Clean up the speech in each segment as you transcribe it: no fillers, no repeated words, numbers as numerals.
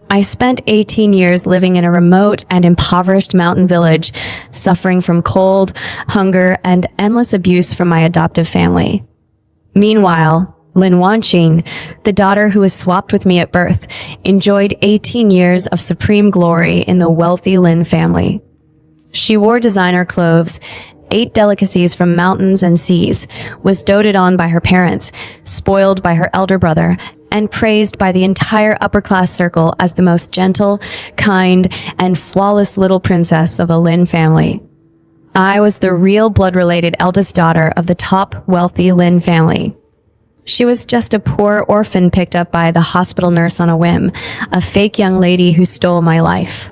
I spent 18 years living in a remote and impoverished mountain village, suffering from cold, hunger, and endless abuse from my adoptive family. Meanwhile, Lin Wanqing, the daughter who was swapped with me at birth, enjoyed 18 years of supreme glory in the wealthy Lin family. She wore designer clothes, ate delicacies from mountains and seas, was doted on by her parents, spoiled by her elder brother, and praised by the entire upper-class circle as the most gentle, kind, and flawless little princess of a Lin family. I was the real blood-related eldest daughter of the top wealthy Lin family. She was just a poor orphan picked up by the hospital nurse on a whim, a fake young lady who stole my life.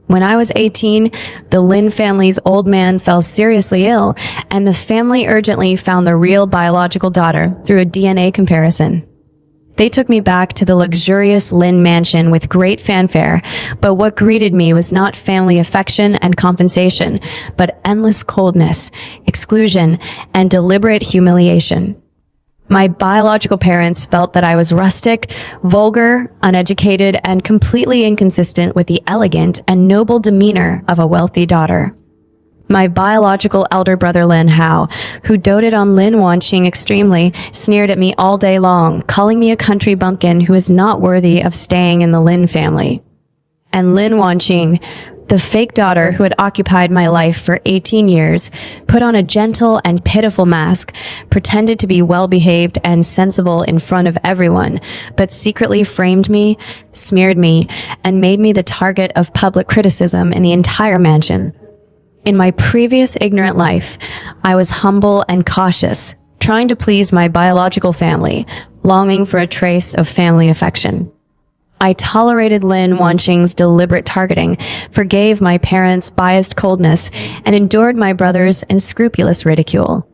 When I was 18, the Lin family's old man fell seriously ill, and the family urgently found the real biological daughter through a DNA comparison. They took me back to the luxurious Lin mansion with great fanfare, but what greeted me was not family affection and compensation, but endless coldness, exclusion, and deliberate humiliation. My biological parents felt that I was rustic, vulgar, uneducated, and completely inconsistent with the elegant and noble demeanor of a wealthy daughter. My biological elder brother Lin Hao, who doted on Lin Wanqing extremely, sneered at me all day long, calling me a country bumpkin who is not worthy of staying in the Lin family. And Lin Wanqing, the fake daughter who had occupied my life for 18 years, put on a gentle and pitiful mask, pretended to be well-behaved and sensible in front of everyone, but secretly framed me, smeared me, and made me the target of public criticism in the entire mansion. In my previous ignorant life, I was humble and cautious, trying to please my biological family, longing for a trace of family affection. I tolerated Lin Wanqing's deliberate targeting, forgave my parents' biased coldness, and endured my brother's unscrupulous ridicule.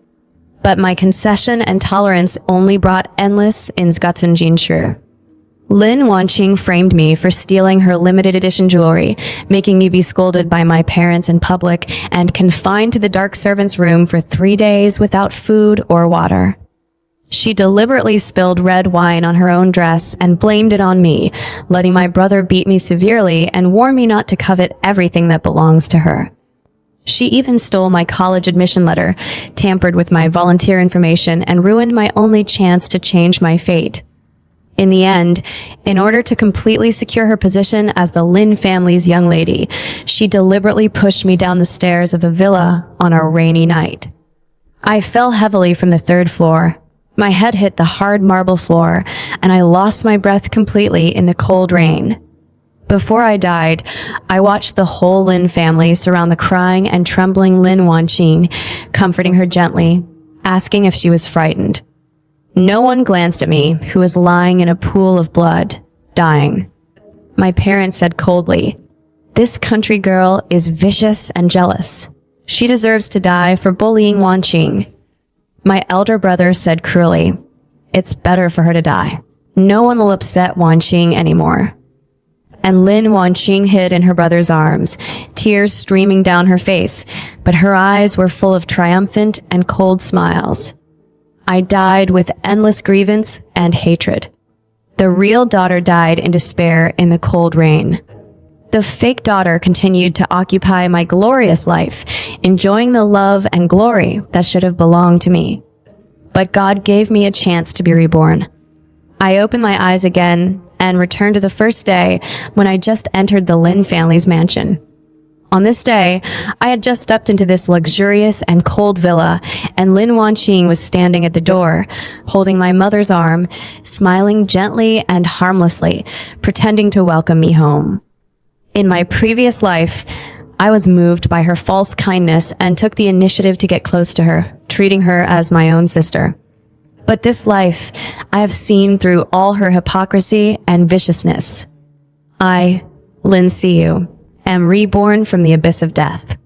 But my concession and tolerance only brought endless Insgatsenjinshu. Lin Wanqing framed me for stealing her limited edition jewelry, making me be scolded by my parents in public and confined to the dark servants' room for 3 days without food or water. She deliberately spilled red wine on her own dress and blamed it on me, letting my brother beat me severely and warn me not to covet everything that belongs to her. She even stole my college admission letter, tampered with my volunteer information, and ruined my only chance to change my fate. In the end, in order to completely secure her position as the Lin family's young lady, she deliberately pushed me down the stairs of a villa on a rainy night. I fell heavily from the 3rd floor. My head hit the hard marble floor, and I lost my breath completely in the cold rain. Before I died, I watched the whole Lin family surround the crying and trembling Lin Wanqing, comforting her gently, asking if she was frightened. No one glanced at me, who was lying in a pool of blood, dying. My parents said coldly, "This country girl is vicious and jealous. She deserves to die for bullying Wanqing." My elder brother said cruelly, "It's better for her to die. No one will upset Wanqing anymore." And Lin Wanqing hid in her brother's arms, tears streaming down her face, but her eyes were full of triumphant and cold smiles. I died with endless grievance and hatred. The real daughter died in despair in the cold rain. The fake daughter continued to occupy my glorious life, enjoying the love and glory that should have belonged to me. But God gave me a chance to be reborn. I opened my eyes again and returned to the first day when I just entered the Lin family's mansion. On this day, I had just stepped into this luxurious and cold villa, and Lin Wanqing was standing at the door, holding my mother's arm, smiling gently and harmlessly, pretending to welcome me home. In my previous life, I was moved by her false kindness and took the initiative to get close to her, treating her as my own sister. But this life, I have seen through all her hypocrisy and viciousness. I, Lin Xiyu, am reborn from the abyss of death.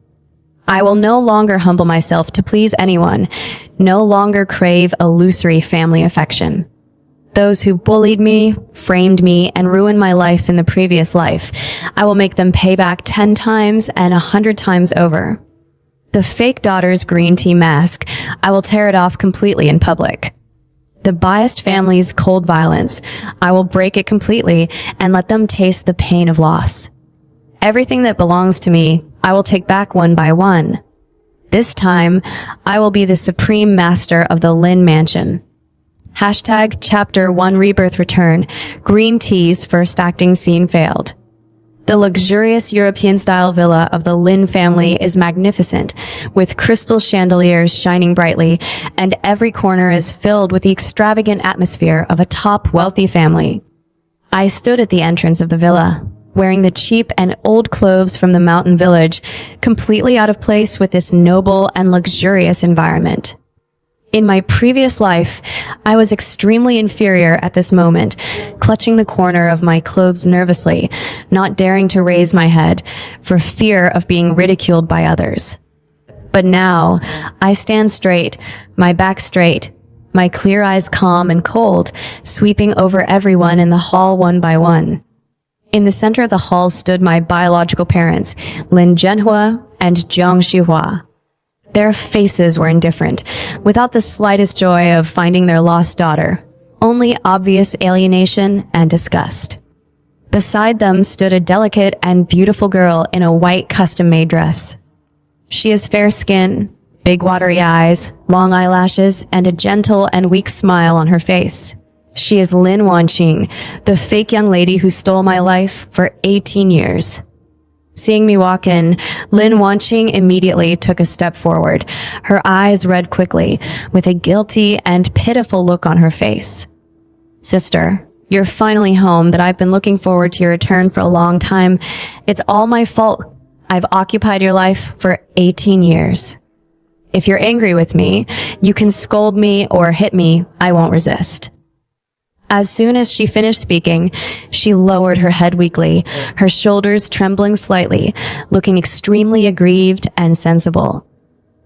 I will no longer humble myself to please anyone, no longer crave illusory family affection. Those who bullied me, framed me, and ruined my life in the previous life, I will make them pay back 10 times and 100 times over. The fake daughter's green tea mask, I will tear it off completely in public. The biased family's cold violence. I will break it completely and let them taste the pain of loss. Everything that belongs to me, I will take back one by one. This time, I will be the supreme master of the Lin Mansion. Hashtag Chapter 1 Rebirth Return. Green Tea's first acting scene failed. The luxurious European-style villa of the Lin family is magnificent, with crystal chandeliers shining brightly, and every corner is filled with the extravagant atmosphere of a top wealthy family. I stood at the entrance of the villa, wearing the cheap and old clothes from the mountain village, completely out of place with this noble and luxurious environment. In my previous life, I was extremely inferior at this moment, clutching the corner of my clothes nervously, not daring to raise my head for fear of being ridiculed by others. But now, I stand straight, my back straight, my clear eyes calm and cold, sweeping over everyone in the hall one by one. In the center of the hall stood my biological parents, Lin Zhenhua and Jiang Xihua. Their faces were indifferent, without the slightest joy of finding their lost daughter, only obvious alienation and disgust. Beside them stood a delicate and beautiful girl in a white custom-made dress. She has fair skin, big watery eyes, long eyelashes, and a gentle and weak smile on her face. She is Lin Wanqing, the fake young lady who stole my life for 18 years. Seeing me walk in, Lin Wanqing immediately took a step forward. Her eyes read quickly, with a guilty and pitiful look on her face. "Sister, you're finally home that I've been looking forward to your return for a long time. It's all my fault. I've occupied your life for 18 years. If you're angry with me, you can scold me or hit me. I won't resist." As soon as she finished speaking, she lowered her head weakly, her shoulders trembling slightly, looking extremely aggrieved and sensible.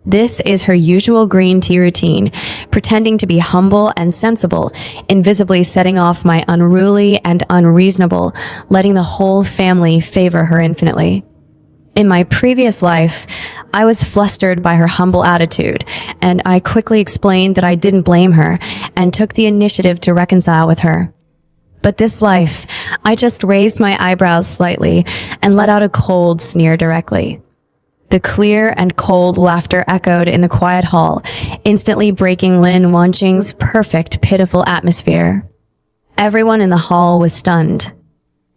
This is her usual green tea routine, pretending to be humble and sensible, invisibly setting off my unruly and unreasonable, letting the whole family favor her infinitely. In my previous life, I was flustered by her humble attitude, and I quickly explained that I didn't blame her and took the initiative to reconcile with her. But this life, I just raised my eyebrows slightly and let out a cold sneer directly. The clear and cold laughter echoed in the quiet hall, instantly breaking Lin Wanqing's perfect, pitiful atmosphere. Everyone in the hall was stunned.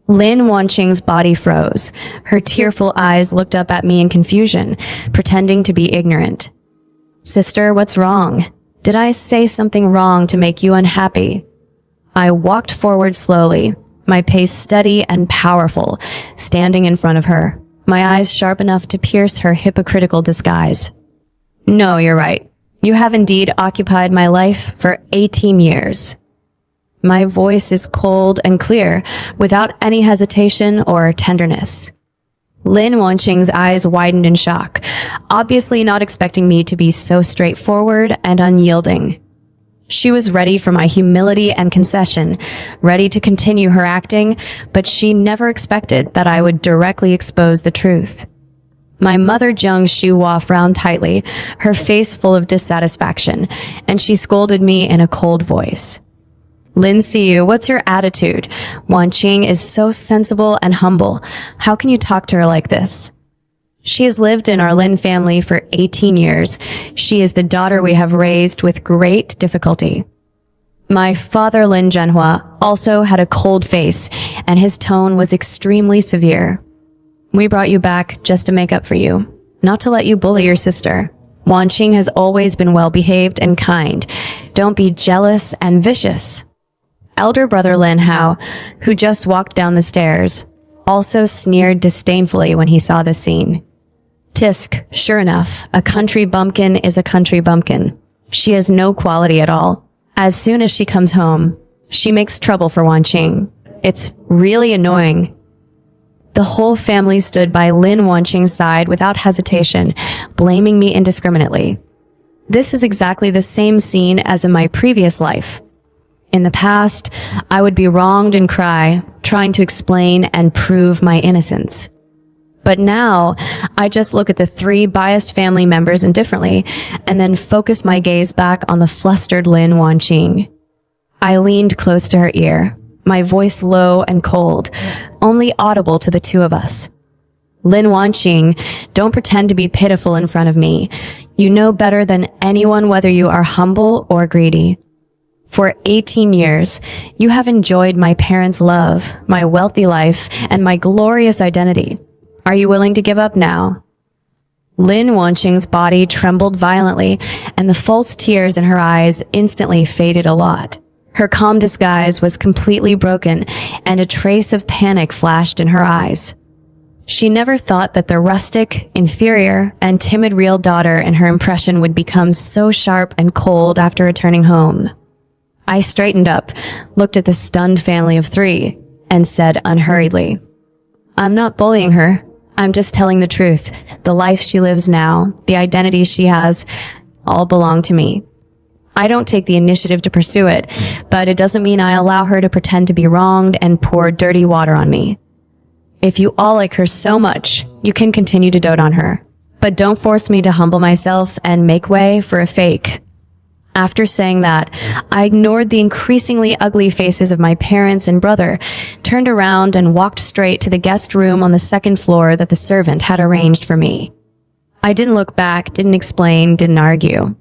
Lin Wanqing's body froze. Her tearful eyes looked up at me in confusion, pretending to be ignorant. "Sister, what's wrong? Did I say something wrong to make you unhappy?" I walked forward slowly, my pace steady and powerful, standing in front of her, my eyes sharp enough to pierce her hypocritical disguise. "No, you're right. You have indeed occupied my life for 18 years. My voice is cold and clear, without any hesitation or tenderness." Lin Wanqing's eyes widened in shock, obviously not expecting me to be so straightforward and unyielding. She was ready for my humility and concession, ready to continue her acting, but she never expected that I would directly expose the truth. My mother Jiang Xihua frowned tightly, her face full of dissatisfaction, and she scolded me in a cold voice. "Lin Xiyu, what's your attitude? Wanqing is so sensible and humble. How can you talk to her like this? She has lived in our Lin family for 18 years. She is the daughter we have raised with great difficulty." My father Lin Zhenhua also had a cold face, and his tone was extremely severe. "We brought you back just to make up for you, not to let you bully your sister. Wanqing has always been well-behaved and kind. Don't be jealous and vicious." Elder brother Lin Hao, who just walked down the stairs, also sneered disdainfully when he saw the scene. "Tisk, sure enough, a country bumpkin is a country bumpkin. She has no quality at all. As soon as she comes home, she makes trouble for Wanqing. It's really annoying." The whole family stood by Lin Wanqing's side without hesitation, blaming me indiscriminately. This is exactly the same scene as in my previous life. In the past, I would be wronged and cry, trying to explain and prove my innocence. But now, I just look at the three biased family members indifferently, and then focus my gaze back on the flustered Lin Wanqing. I leaned close to her ear, my voice low and cold, only audible to the two of us. Lin Wanqing, don't pretend to be pitiful in front of me. You know better than anyone whether you are humble or greedy. For 18 years, you have enjoyed my parents' love, my wealthy life, and my glorious identity. Are you willing to give up now? Lin Wanqing's body trembled violently, and the false tears in her eyes instantly faded a lot. Her calm disguise was completely broken, and a trace of panic flashed in her eyes. She never thought that the rustic, inferior, and timid real daughter in her impression would become so sharp and cold after returning home. I straightened up, looked at the stunned family of three, and said unhurriedly, I'm not bullying her. I'm just telling the truth. The life she lives now, the identity she has, all belong to me. I don't take the initiative to pursue it, but it doesn't mean I allow her to pretend to be wronged and pour dirty water on me. If you all like her so much, you can continue to dote on her, but don't force me to humble myself and make way for a fake. After saying that, I ignored the increasingly ugly faces of my parents and brother, turned around and walked straight to the guest room on the second floor that the servant had arranged for me. I didn't look back, didn't explain, didn't argue.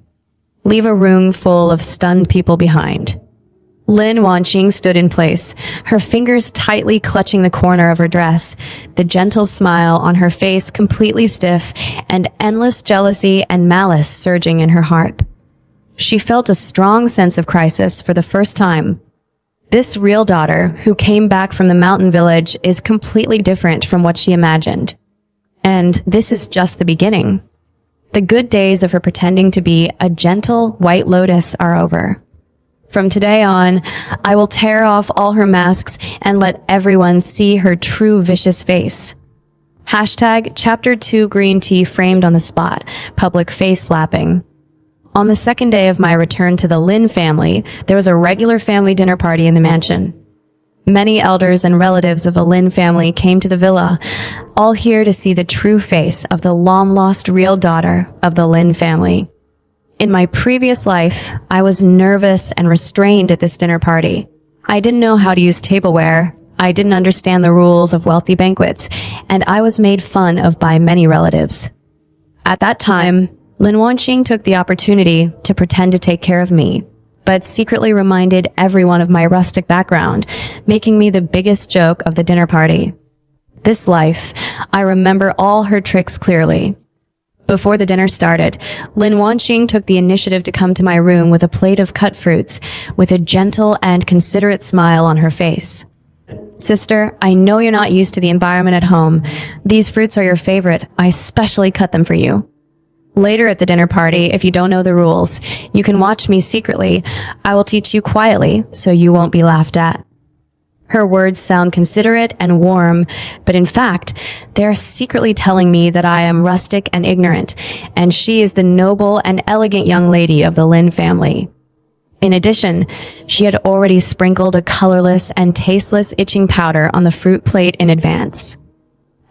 Leave a room full of stunned people behind. Lin Wanqing stood in place, her fingers tightly clutching the corner of her dress, the gentle smile on her face completely stiff, and endless jealousy and malice surging in her heart. She felt a strong sense of crisis for the first time. This real daughter, who came back from the mountain village, is completely different from what she imagined. And this is just the beginning. The good days of her pretending to be a gentle white lotus are over. From today on, I will tear off all her masks and let everyone see her true vicious face. Hashtag Chapter 2 Green Tea framed on the spot, public face slapping. On the second day of my return to the Lin family, there was a regular family dinner party in the mansion. Many elders and relatives of the Lin family came to the villa, all here to see the true face of the long-lost real daughter of the Lin family. In my previous life, I was nervous and restrained at this dinner party. I didn't know how to use tableware, I didn't understand the rules of wealthy banquets, and I was made fun of by many relatives. At that time, Lin Wanqing took the opportunity to pretend to take care of me, but secretly reminded everyone of my rustic background, making me the biggest joke of the dinner party. This life, I remember all her tricks clearly. Before the dinner started, Lin Wanqing took the initiative to come to my room with a plate of cut fruits, with a gentle and considerate smile on her face. Sister, I know you're not used to the environment at home. These fruits are your favorite. I specially cut them for you. Later at the dinner party, if you don't know the rules, you can watch me secretly. I will teach you quietly, so you won't be laughed at. Her words sound considerate and warm, but in fact, they are secretly telling me that I am rustic and ignorant, and she is the noble and elegant young lady of the Lin family. In addition, she had already sprinkled a colorless and tasteless itching powder on the fruit plate in advance.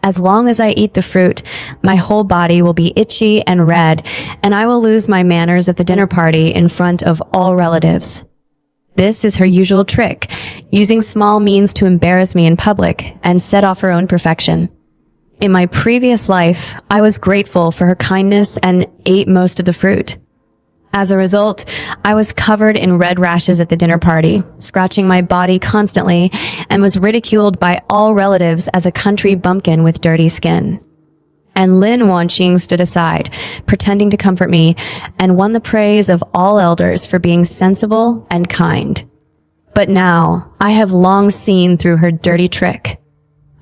As long as I eat the fruit, my whole body will be itchy and red, and I will lose my manners at the dinner party in front of all relatives. This is her usual trick, using small means to embarrass me in public and set off her own perfection. In my previous life, I was grateful for her kindness and ate most of the fruit. As a result, I was covered in red rashes at the dinner party, scratching my body constantly, and was ridiculed by all relatives as a country bumpkin with dirty skin. And Lin Wanqing stood aside, pretending to comfort me, and won the praise of all elders for being sensible and kind. But now, I have long seen through her dirty trick.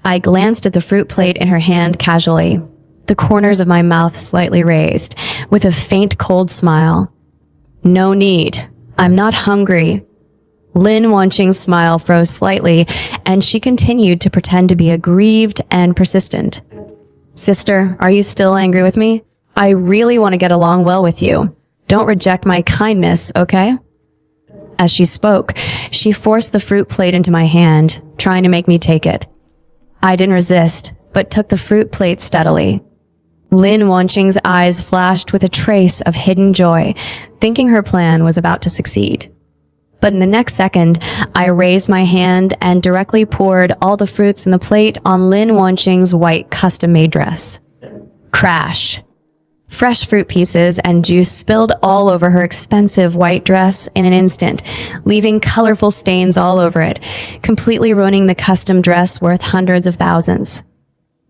I glanced at the fruit plate in her hand casually, the corners of my mouth slightly raised, with a faint cold smile. No need. I'm not hungry. Lin Wanqing's smile froze slightly, and she continued to pretend to be aggrieved and persistent. Sister, are you still angry with me? I really want to get along well with you. Don't reject my kindness, okay? As she spoke, she forced the fruit plate into my hand, trying to make me take it. I didn't resist, but took the fruit plate steadily. Lin Wanqing's eyes flashed with a trace of hidden joy, thinking her plan was about to succeed. But in the next second, I raised my hand and directly poured all the fruits in the plate on Lin Wanqing's white custom-made dress. Crash. Fresh fruit pieces and juice spilled all over her expensive white dress in an instant, leaving colorful stains all over it, completely ruining the custom dress worth hundreds of thousands.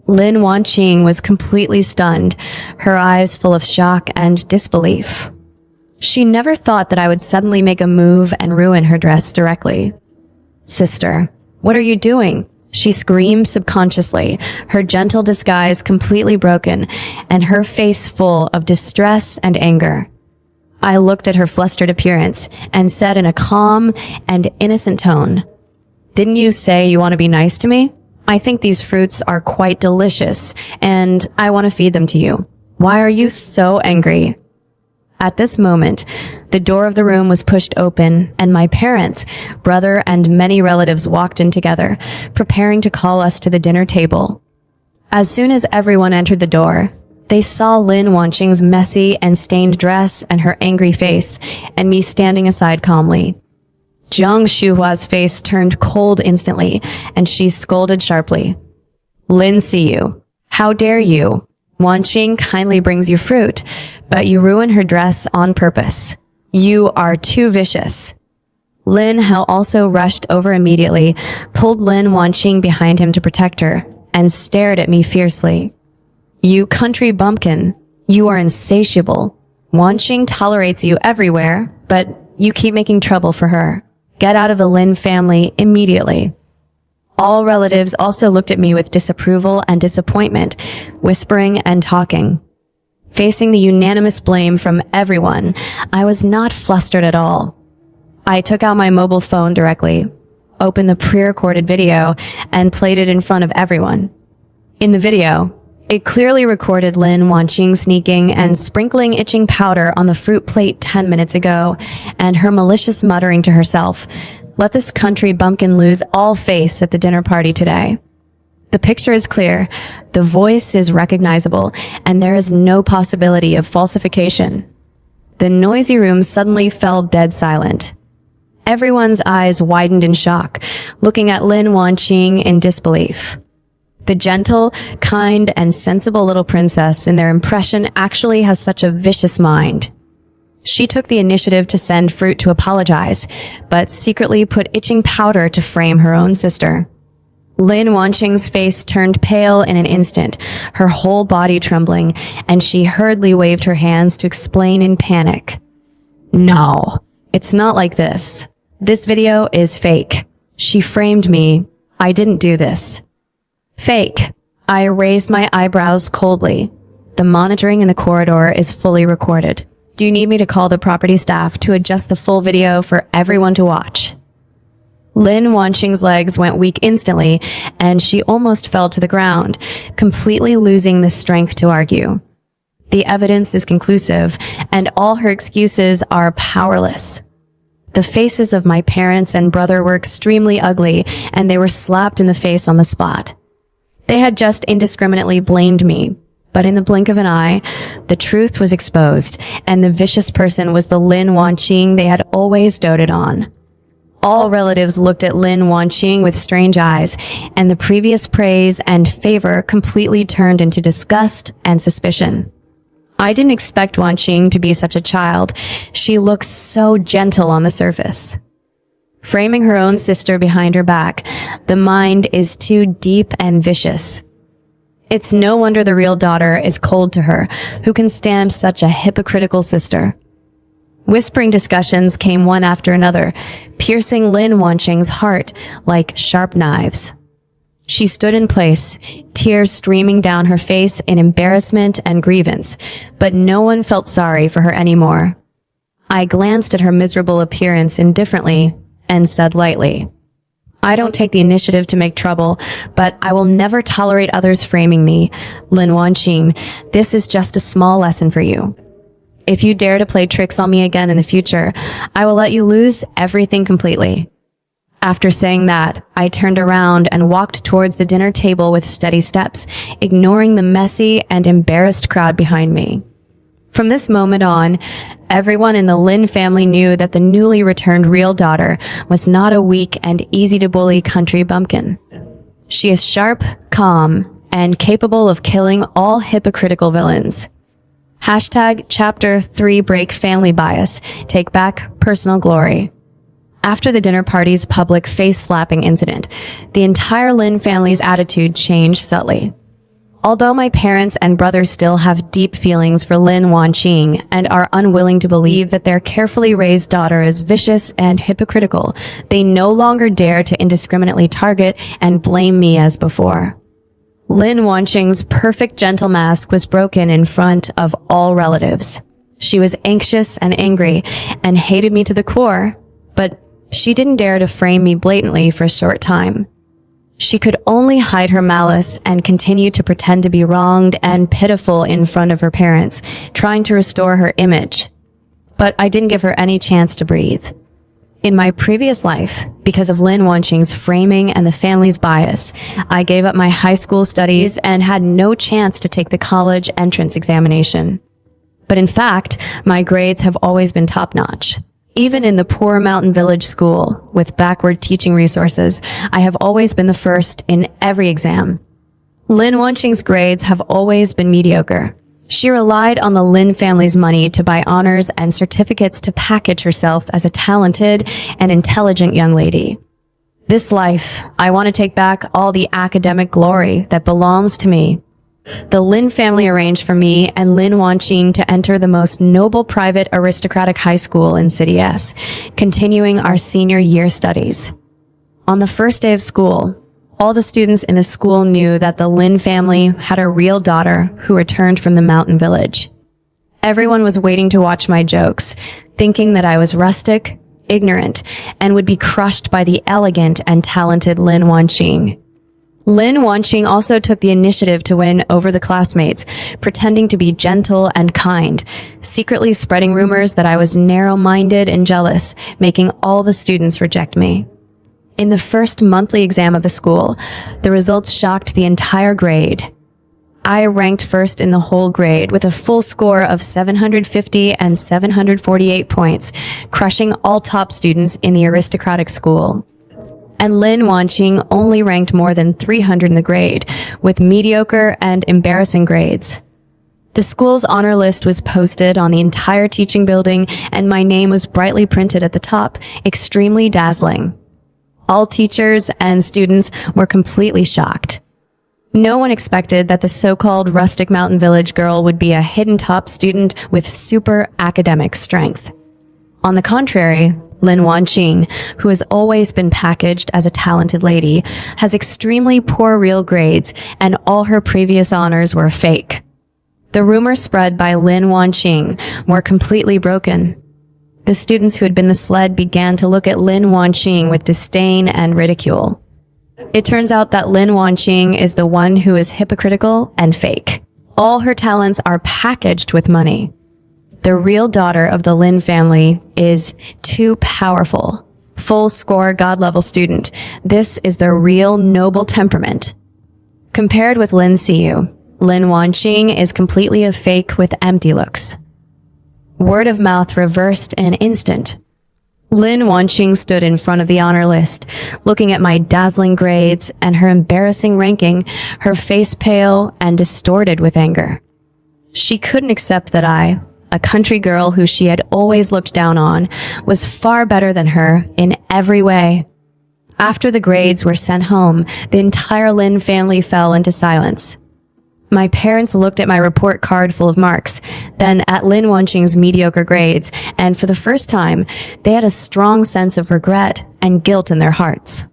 Lin Wanqing was completely stunned, her eyes full of shock and disbelief. She never thought that I would suddenly make a move and ruin her dress directly. "Sister, what are you doing?" She screamed subconsciously, her gentle disguise completely broken, and her face full of distress and anger. I looked at her flustered appearance and said in a calm and innocent tone, "Didn't you say you want to be nice to me? I think these fruits are quite delicious, and I want to feed them to you. Why are you so angry?" At this moment, the door of the room was pushed open, and my parents, brother, and many relatives walked in together, preparing to call us to the dinner table. As soon as everyone entered the door, they saw Lin Wanqing's messy and stained dress and her angry face, and me standing aside calmly. Jiang Shuhua's face turned cold instantly, and she scolded sharply. "Lin Siyu, how dare you? Wanqing kindly brings you fruit, but you ruin her dress on purpose. You are too vicious." Lin Hao also rushed over immediately, pulled Lin Wanqing behind him to protect her, and stared at me fiercely. "You country bumpkin, you are insatiable. Wanqing tolerates you everywhere, but you keep making trouble for her. Get out of the Lin family immediately." All relatives also looked at me with disapproval and disappointment, whispering and talking. Facing the unanimous blame from everyone, I was not flustered at all. I took out my mobile phone directly, opened the pre-recorded video, and played it in front of everyone. In the video, it clearly recorded Lin Wanqing sneaking and sprinkling itching powder on the fruit plate 10 minutes ago, and her malicious muttering to herself, "Let this country bumpkin lose all face at the dinner party today." The picture is clear, the voice is recognizable, and there is no possibility of falsification. The noisy room suddenly fell dead silent. Everyone's eyes widened in shock, looking at Lin Wanqing in disbelief. The gentle, kind, and sensible little princess, in their impression, actually has such a vicious mind. She took the initiative to send fruit to apologize, but secretly put itching powder to frame her own sister. Lin Wanqing's face turned pale in an instant, her whole body trembling, and she hurriedly waved her hands to explain in panic. "No, it's not like this. This video is fake. She framed me. I didn't do this." "Fake." I raised my eyebrows coldly. "The monitoring in the corridor is fully recorded. Do you need me to call the property staff to adjust the full video for everyone to watch?" Lin Wanqing's legs went weak instantly, and she almost fell to the ground, completely losing the strength to argue. The evidence is conclusive, and all her excuses are powerless. The faces of my parents and brother were extremely ugly, and they were slapped in the face on the spot. They had just indiscriminately blamed me, but in the blink of an eye, the truth was exposed, and the vicious person was the Lin Wanqing they had always doted on. All relatives looked at Lin Wanqing with strange eyes, and the previous praise and favor completely turned into disgust and suspicion. I didn't expect Wanqing to be such a child. She looks so gentle on the surface. Framing her own sister behind her back, the mind is too deep and vicious. It's no wonder the real daughter is cold to her, who can stand such a hypocritical sister. Whispering discussions came one after another, piercing Lin Wanqing's heart like sharp knives. She stood in place, tears streaming down her face in embarrassment and grievance, but no one felt sorry for her anymore. I glanced at her miserable appearance indifferently and said lightly, "I don't take the initiative to make trouble, but I will never tolerate others framing me. Lin Wanqing, this is just a small lesson for you. If you dare to play tricks on me again in the future, I will let you lose everything completely." After saying that, I turned around and walked towards the dinner table with steady steps, ignoring the messy and embarrassed crowd behind me. From this moment on, everyone in the Lin family knew that the newly returned real daughter was not a weak and easy-to-bully country bumpkin. She is sharp, calm, and capable of killing all hypocritical villains. Hashtag Chapter 3 Break Family Bias. Take back personal glory. After the dinner party's public face-slapping incident, the entire Lin family's attitude changed subtly. Although my parents and brothers still have deep feelings for Lin Wanqing and are unwilling to believe that their carefully raised daughter is vicious and hypocritical, they no longer dare to indiscriminately target and blame me as before. Lin Wanqing's perfect gentle mask was broken in front of all relatives. She was anxious and angry and hated me to the core, but she didn't dare to frame me blatantly for a short time. She could only hide her malice and continue to pretend to be wronged and pitiful in front of her parents, trying to restore her image. But I didn't give her any chance to breathe. In my previous life, because of Lin Wanqing's framing and the family's bias, I gave up my high school studies and had no chance to take the college entrance examination. But in fact, my grades have always been top-notch. Even in the poor mountain village school, with backward teaching resources, I have always been the first in every exam. Lin Wanqing's grades have always been mediocre. She relied on the Lin family's money to buy honors and certificates to package herself as a talented and intelligent young lady. This life, I want to take back all the academic glory that belongs to me. The Lin family arranged for me and Lin Wanqing to enter the most noble private aristocratic high school in City S, continuing our senior year studies. On the first day of school, all the students in the school knew that the Lin family had a real daughter who returned from the mountain village. Everyone was waiting to watch my jokes, thinking that I was rustic, ignorant, and would be crushed by the elegant and talented Lin Wanqing. Lin Wanqing also took the initiative to win over the classmates, pretending to be gentle and kind, secretly spreading rumors that I was narrow-minded and jealous, making all the students reject me. In the first monthly exam of the school, the results shocked the entire grade. I ranked first in the whole grade with a full score of 750 and 748 points, crushing all top students in the aristocratic school. And Lin Wanqing only ranked more than 300 in the grade, with mediocre and embarrassing grades. The school's honor list was posted on the entire teaching building, and my name was brightly printed at the top, extremely dazzling. All teachers and students were completely shocked. No one expected that the so-called rustic mountain village girl would be a hidden top student with super academic strength. On the contrary, Lin Wanqing, who has always been packaged as a talented lady, has extremely poor real grades, and all her previous honors were fake. The rumors spread by Lin Wanqing were completely broken. The students who had been the sled began to look at Lin Wanqing with disdain and ridicule. It turns out that Lin Wanqing is the one who is hypocritical and fake. All her talents are packaged with money. The real daughter of the Lin family is too powerful. Full score God-level student. This is the real noble temperament. Compared with Lin Xiyu, Lin Wanqing is completely a fake with empty looks. Word of mouth reversed in an instant. Lin Wanqing stood in front of the honor list, looking at my dazzling grades and her embarrassing ranking, her face pale and distorted with anger. She couldn't accept that I, a country girl who she had always looked down on, was far better than her in every way. After the grades were sent home, the entire Lin family fell into silence. My parents looked at my report card full of marks, then at Lin Wanqing's mediocre grades, and for the first time, they had a strong sense of regret and guilt in their hearts.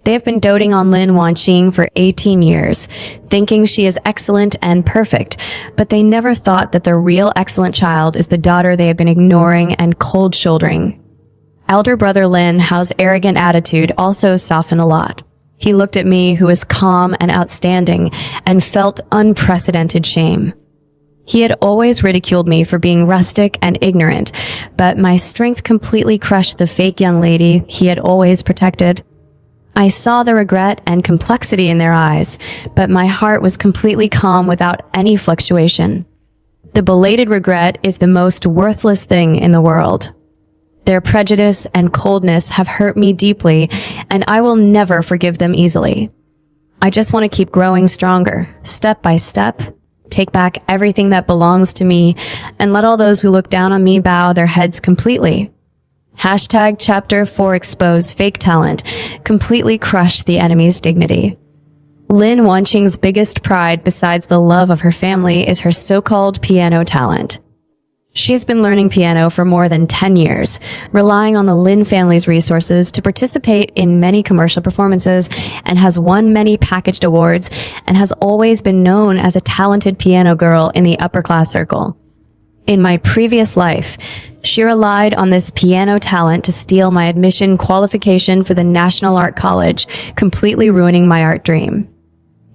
They have been doting on Lin Wanqing for 18 years, thinking she is excellent and perfect, but they never thought that the real excellent child is the daughter they have been ignoring and cold-shouldering. Elder brother Lin Hao's arrogant attitude also softened a lot. He looked at me, who was calm and outstanding, and felt unprecedented shame. He had always ridiculed me for being rustic and ignorant, but my strength completely crushed the fake young lady he had always protected. I saw the regret and complexity in their eyes, but my heart was completely calm without any fluctuation. The belated regret is the most worthless thing in the world. Their prejudice and coldness have hurt me deeply, and I will never forgive them easily. I just want to keep growing stronger, step by step, take back everything that belongs to me, and let all those who look down on me bow their heads completely. Hashtag Chapter 4 Expose Fake Talent, completely crush the enemy's dignity. Lin Wanqing's biggest pride besides the love of her family is her so-called piano talent. She's been learning piano for more than 10 years, relying on the Lin family's resources to participate in many commercial performances, and has won many packaged awards, and has always been known as a talented piano girl in the upper-class circle. In my previous life, she relied on this piano talent to steal my admission qualification for the National Art College, completely ruining my art dream.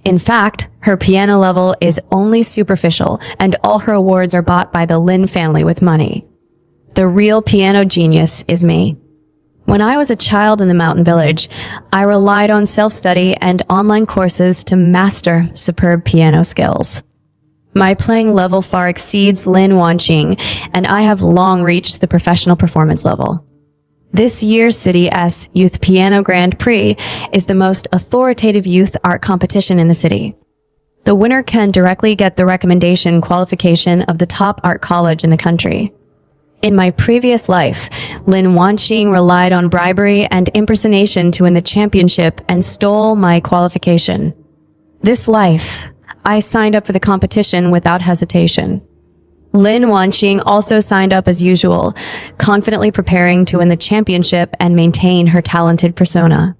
In fact, her piano level is only superficial, and all her awards are bought by the Lin family with money. The real piano genius is me. When I was a child in the mountain village, I relied on self-study and online courses to master superb piano skills. My playing level far exceeds Lin Wanqing, and I have long reached the professional performance level. This year's City S Youth Piano Grand Prix is the most authoritative youth art competition in the city. The winner can directly get the recommendation qualification of the top art college in the country. In my previous life, Lin Wanqing relied on bribery and impersonation to win the championship and stole my qualification. This life, I signed up for the competition without hesitation. Lin Wanqing also signed up as usual, confidently preparing to win the championship and maintain her talented persona.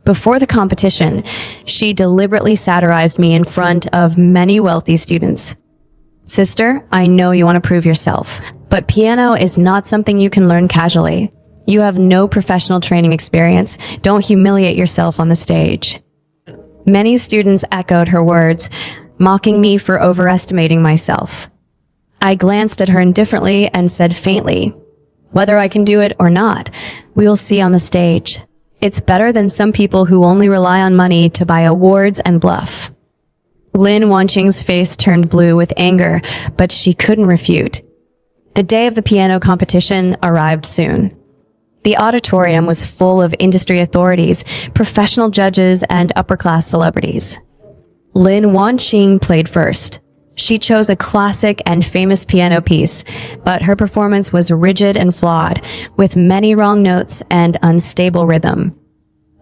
Before the competition, she deliberately satirized me in front of many wealthy students. Sister, I know you want to prove yourself, but piano is not something you can learn casually. You have no professional training experience. Don't humiliate yourself on the stage. Many students echoed her words, mocking me for overestimating myself. I glanced at her indifferently and said faintly, "Whether I can do it or not, we will see on the stage. It's better than some people who only rely on money to buy awards and bluff." Lin Wanqing's face turned blue with anger, but she couldn't refute. The day of the piano competition arrived soon. The auditorium was full of industry authorities, professional judges, and upper-class celebrities. Lin Wanqing played first. She chose a classic and famous piano piece, but her performance was rigid and flawed, with many wrong notes and unstable rhythm.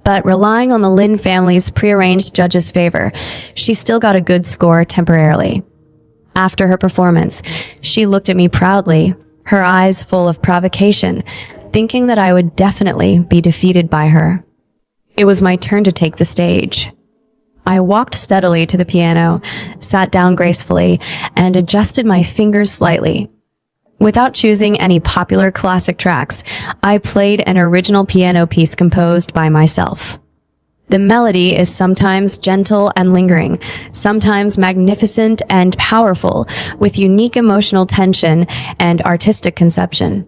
But relying on the Lin family's prearranged judges' favor, she still got a good score temporarily. After her performance, she looked at me proudly, her eyes full of provocation, thinking that I would definitely be defeated by her. It was my turn to take the stage. I walked steadily to the piano, sat down gracefully, and adjusted my fingers slightly. Without choosing any popular classic tracks, I played an original piano piece composed by myself. The melody is sometimes gentle and lingering, sometimes magnificent and powerful, with unique emotional tension and artistic conception.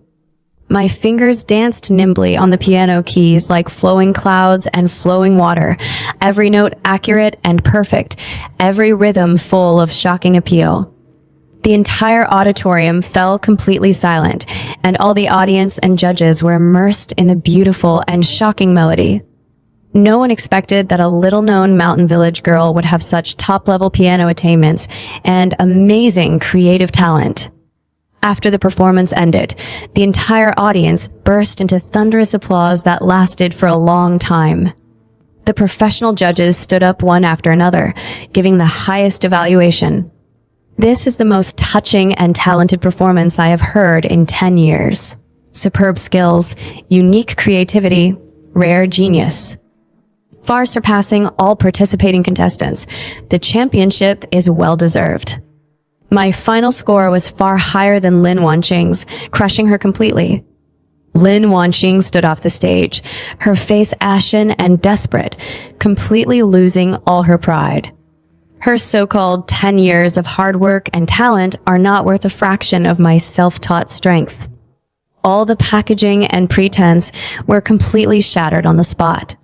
My fingers danced nimbly on the piano keys like flowing clouds and flowing water, every note accurate and perfect, every rhythm full of shocking appeal. The entire auditorium fell completely silent, and all the audience and judges were immersed in the beautiful and shocking melody. No one expected that a little-known mountain village girl would have such top-level piano attainments and amazing creative talent. After the performance ended, the entire audience burst into thunderous applause that lasted for a long time. The professional judges stood up one after another, giving the highest evaluation. This is the most touching and talented performance I have heard in 10 years. Superb skills, unique creativity, rare genius. Far surpassing all participating contestants, the championship is well-deserved. My final score was far higher than Lin Wanqing's, crushing her completely. Lin Wanqing stood off the stage, her face ashen and desperate, completely losing all her pride. Her so-called 10 years of hard work and talent are not worth a fraction of my self-taught strength. All the packaging and pretense were completely shattered on the spot.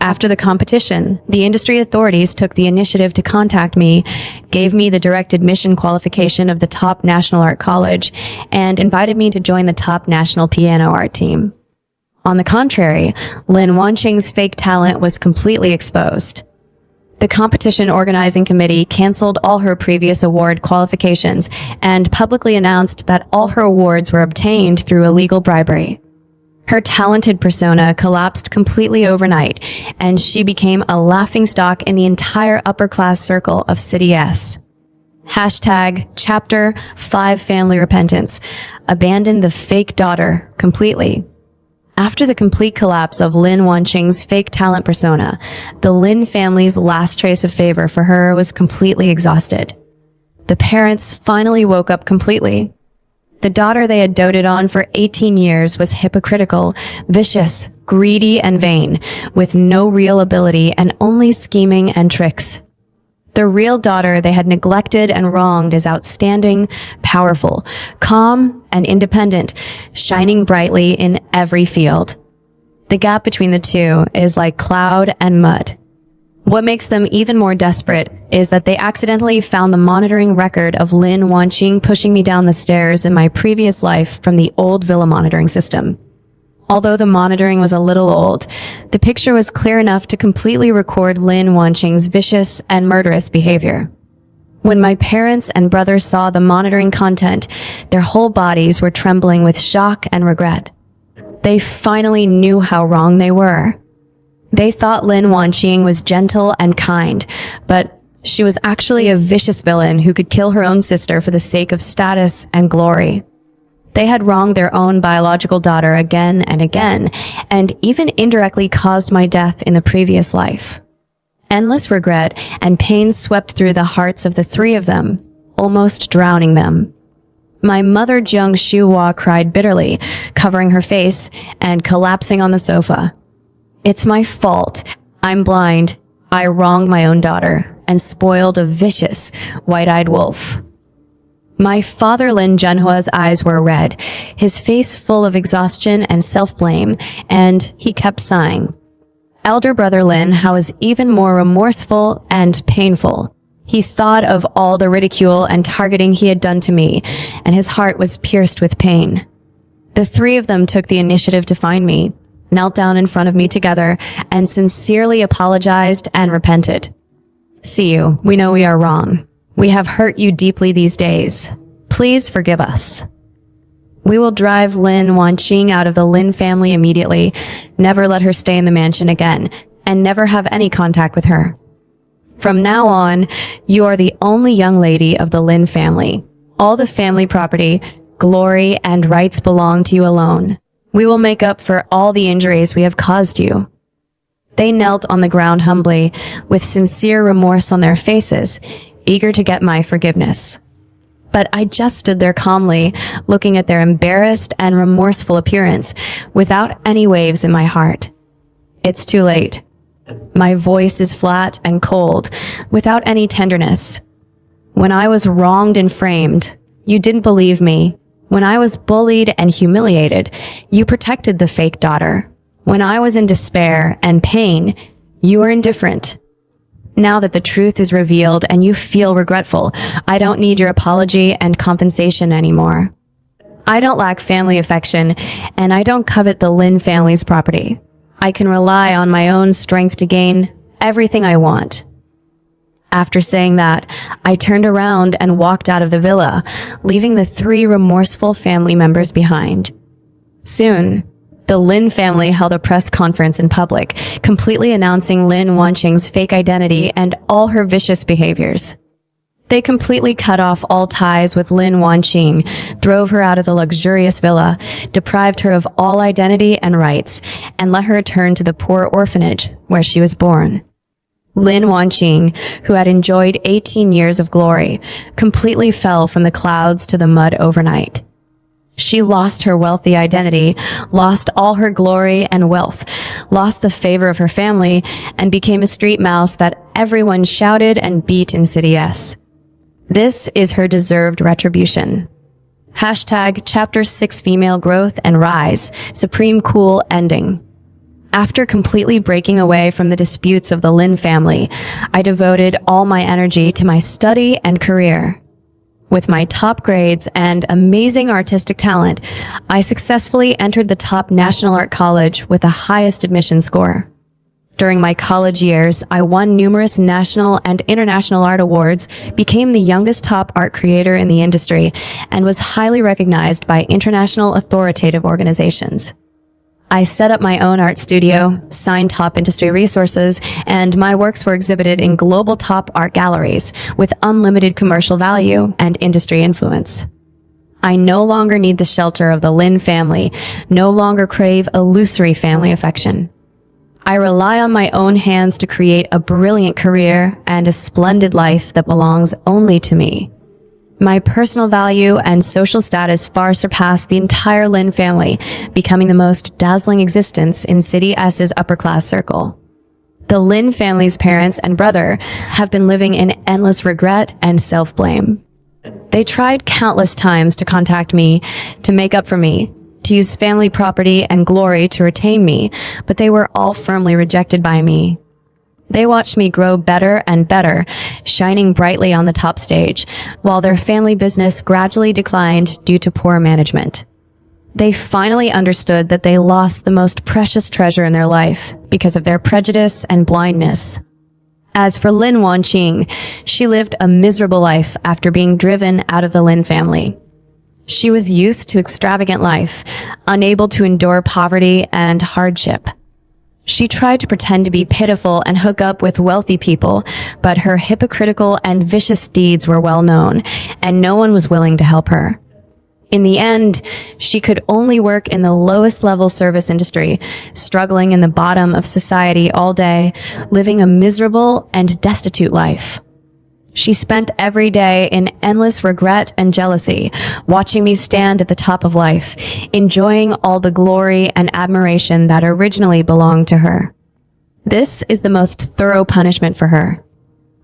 After the competition, the industry authorities took the initiative to contact me, gave me the direct admission qualification of the top national art college, and invited me to join the top national piano art team. On the contrary, Lin Wanqing's fake talent was completely exposed. The competition organizing committee canceled all her previous award qualifications and publicly announced that all her awards were obtained through illegal bribery. Her talented persona collapsed completely overnight, and she became a laughingstock in the entire upper-class circle of City S. Hashtag Chapter 5 Family Repentance. Abandon the fake daughter completely. After the complete collapse of Lin Wanqing's fake talent persona, the Lin family's last trace of favor for her was completely exhausted. The parents finally woke up completely. The daughter they had doted on for 18 years was hypocritical, vicious, greedy, and vain, with no real ability and only scheming and tricks. The real daughter they had neglected and wronged is outstanding, powerful, calm, and independent, shining brightly in every field. The gap between the two is like cloud and mud. What makes them even more desperate is that they accidentally found the monitoring record of Lin Wanqing pushing me down the stairs in my previous life from the old villa monitoring system. Although the monitoring was a little old, the picture was clear enough to completely record Lin Wanqing's vicious and murderous behavior. When my parents and brothers saw the monitoring content, their whole bodies were trembling with shock and regret. They finally knew how wrong they were. They thought Lin Wanqing was gentle and kind, but she was actually a vicious villain who could kill her own sister for the sake of status and glory. They had wronged their own biological daughter again and again, and even indirectly caused my death in the previous life. Endless regret and pain swept through the hearts of the three of them, almost drowning them. My mother Jiang Shuhua cried bitterly, covering her face and collapsing on the sofa. It's my fault. I'm blind. I wronged my own daughter and spoiled a vicious, white-eyed wolf. My father Lin Zhenhua's eyes were red, his face full of exhaustion and self-blame, and he kept sighing. Elder brother Lin Hao was even more remorseful and painful. He thought of all the ridicule and targeting he had done to me, and his heart was pierced with pain. The three of them took the initiative to find me, knelt down in front of me together, and sincerely apologized and repented. See you, we know we are wrong. We have hurt you deeply these days. Please forgive us. We will drive Lin Wanqing out of the Lin family immediately, never let her stay in the mansion again, and never have any contact with her. From now on, you are the only young lady of the Lin family. All the family property, glory, and rights belong to you alone. We will make up for all the injuries we have caused you. They knelt on the ground humbly, with sincere remorse on their faces, eager to get my forgiveness. But I just stood there calmly, looking at their embarrassed and remorseful appearance, without any waves in my heart. It's too late. My voice is flat and cold, without any tenderness. When I was wronged and framed, you didn't believe me. When I was bullied and humiliated, you protected the fake daughter. When I was in despair and pain, you were indifferent. Now that the truth is revealed and you feel regretful, I don't need your apology and compensation anymore. I don't lack family affection, and I don't covet the Lin family's property. I can rely on my own strength to gain everything I want. After saying that, I turned around and walked out of the villa, leaving the three remorseful family members behind. Soon, the Lin family held a press conference in public, completely announcing Lin Wanqing's fake identity and all her vicious behaviors. They completely cut off all ties with Lin Wanqing, drove her out of the luxurious villa, deprived her of all identity and rights, and let her return to the poor orphanage where she was born. Lin Wanqing, who had enjoyed 18 years of glory, completely fell from the clouds to the mud overnight. She lost her wealthy identity, lost all her glory and wealth, lost the favor of her family, and became a street mouse that everyone shouted and beat in City S. This is her deserved retribution. Hashtag Chapter 6 Female Growth and Rise, Supreme Cool Ending. After completely breaking away from the disputes of the Lin family, I devoted all my energy to my study and career. With my top grades and amazing artistic talent, I successfully entered the top National Art College with the highest admission score. During my college years, I won numerous national and international art awards, became the youngest top art creator in the industry, and was highly recognized by international authoritative organizations. I set up my own art studio, signed top industry resources, and my works were exhibited in global top art galleries with unlimited commercial value and industry influence. I no longer need the shelter of the Lin family, no longer crave illusory family affection. I rely on my own hands to create a brilliant career and a splendid life that belongs only to me. My personal value and social status far surpass the entire Lin family, becoming the most dazzling existence in City S's upper-class circle. The Lin family's parents and brother have been living in endless regret and self-blame. They tried countless times to contact me, to make up for me, to use family property and glory to retain me, but they were all firmly rejected by me. They watched me grow better and better, shining brightly on the top stage, while their family business gradually declined due to poor management. They finally understood that they lost the most precious treasure in their life because of their prejudice and blindness. As for Lin Wanqing, she lived a miserable life after being driven out of the Lin family. She was used to extravagant life, unable to endure poverty and hardship. She tried to pretend to be pitiful and hook up with wealthy people, but her hypocritical and vicious deeds were well known, and no one was willing to help her. In the end, she could only work in the lowest level service industry, struggling in the bottom of society all day, living a miserable and destitute life. She spent every day in endless regret and jealousy, watching me stand at the top of life, enjoying all the glory and admiration that originally belonged to her. This is the most thorough punishment for her.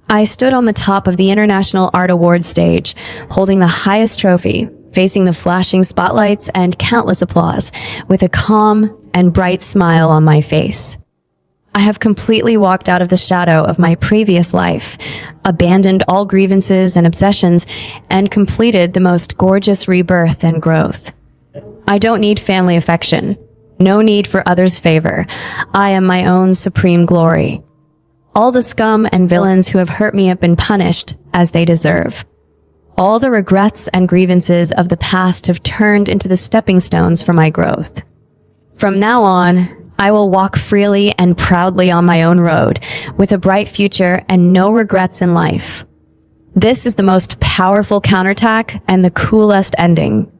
I stood on the top of the International Art Awards stage, holding the highest trophy, facing the flashing spotlights and countless applause, with a calm and bright smile on my face. I have completely walked out of the shadow of my previous life, abandoned all grievances and obsessions, and completed the most gorgeous rebirth and growth. I don't need family affection, no need for others' favor. I am my own supreme glory. All the scum and villains who have hurt me have been punished as they deserve. All the regrets and grievances of the past have turned into the stepping stones for my growth. From now on, I will walk freely and proudly on my own road, with a bright future and no regrets in life. This is the most powerful counterattack and the coolest ending.